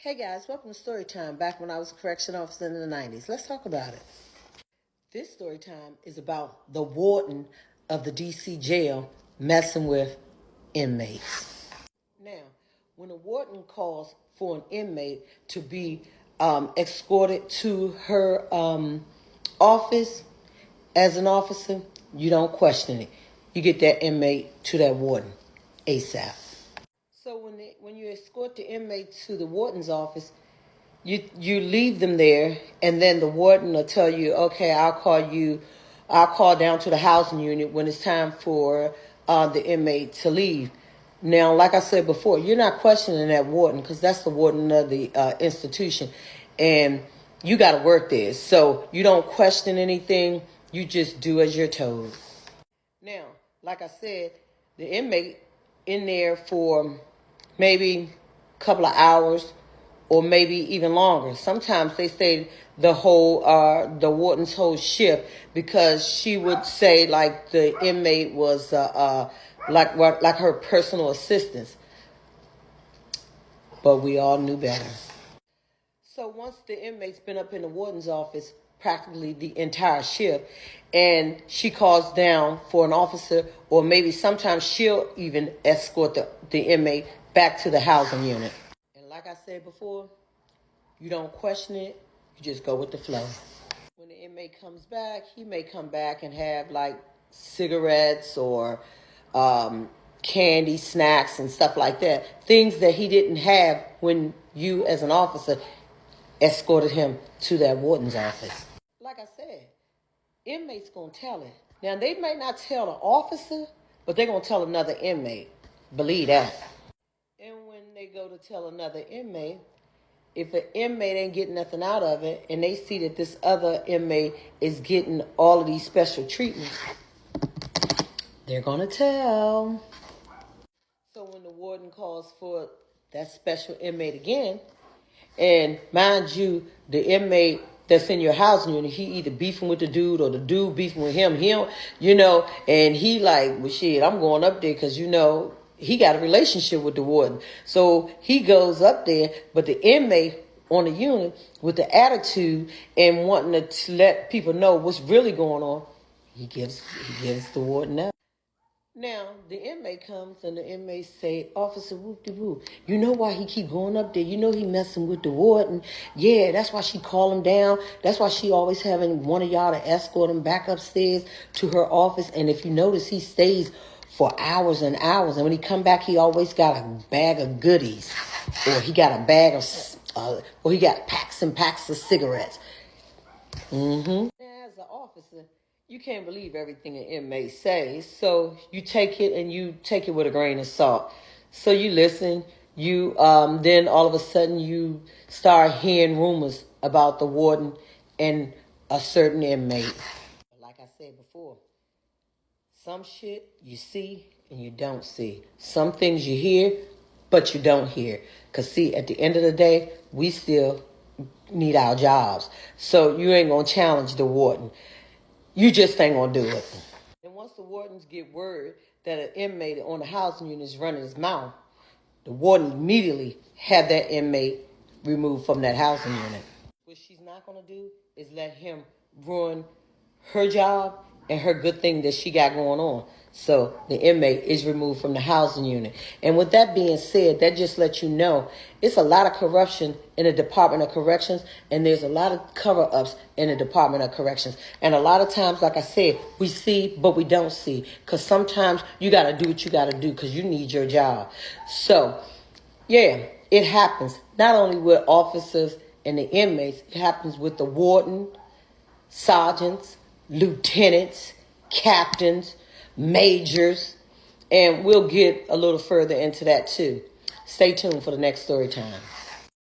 Hey guys, welcome to Story Time, back when I was a correction officer in the 90s. Let's talk about it. This story time is about the warden of the DC jail messing with inmates. Now, when a warden calls for an inmate to be escorted to her office as an officer, you don't question it. You get that inmate to that warden ASAP. So when you escort the inmate to the warden's office, you leave them there, and then the warden will tell you, okay, I'll call down to the housing unit when it's time for the inmate to leave. Now, like I said before, you're not questioning that warden because that's the warden of the institution, and you got to work there. So you don't question anything. You just do as you're told. Now, like I said, the inmate in there for maybe a couple of hours or maybe even longer. Sometimes they stay the warden's whole shift, because she would say like the inmate was like her personal assistant. But we all knew better. So once the inmate's been up in the warden's office practically the entire shift, and she calls down for an officer, or maybe sometimes she'll even escort the inmate back to the housing unit. And like I said before, you don't question it, you just go with the flow. When the inmate comes back, he may come back and have like cigarettes or candy, snacks, and stuff like that. Things that he didn't have when you, as an officer, escorted him to that warden's office. Like I said, inmates gonna tell it. Now, they may not tell the officer, but they're gonna tell another inmate. Believe that. And when they go to tell another inmate, if an inmate ain't getting nothing out of it, and they see that this other inmate is getting all of these special treatments, they're gonna tell. So when the warden calls for that special inmate again, and mind you, the inmate that's in your housing unit, he either beefing with the dude or the dude beefing with him, and he like, well, shit, I'm going up there because, he got a relationship with the warden. So he goes up there, but the inmate on the unit with the attitude and wanting to let people know what's really going on, he gives the warden up. Now, the inmate comes and the inmate say, Officer whoop-de-whoop, you know why he keep going up there? You know he messing with the warden. Yeah, that's why she call him down. That's why she always having one of y'all to escort him back upstairs to her office. And if you notice, he stays for hours and hours. And when he come back, he always got a bag of goodies. Or he got a bag of, or he got packs and packs of cigarettes. Mm-hmm. As an officer, you can't believe everything an inmate says, so you take it with a grain of salt. So you listen. You then all of a sudden you start hearing rumors about the warden and a certain inmate. Like I said before, some shit you see and you don't see. Some things you hear, but you don't hear. Because see, at the end of the day, we still need our jobs. So you ain't going to challenge the warden. You just ain't going to do it. And once the wardens get word that an inmate on the housing unit is running his mouth, the warden immediately have that inmate removed from that housing unit. What she's not going to do is let him ruin her job and her good thing that she got going on. So the inmate is removed from the housing unit. And with that being said, that just lets you know it's a lot of corruption in the Department of Corrections, and there's a lot of cover-ups in the Department of Corrections. And a lot of times, like I said, we see, but we don't see. Because sometimes you got to do what you got to do because you need your job. So, yeah, it happens. Not only with officers and the inmates, it happens with the warden, sergeants, lieutenants, captains, majors, and we'll get a little further into that too. Stay tuned for the next story time.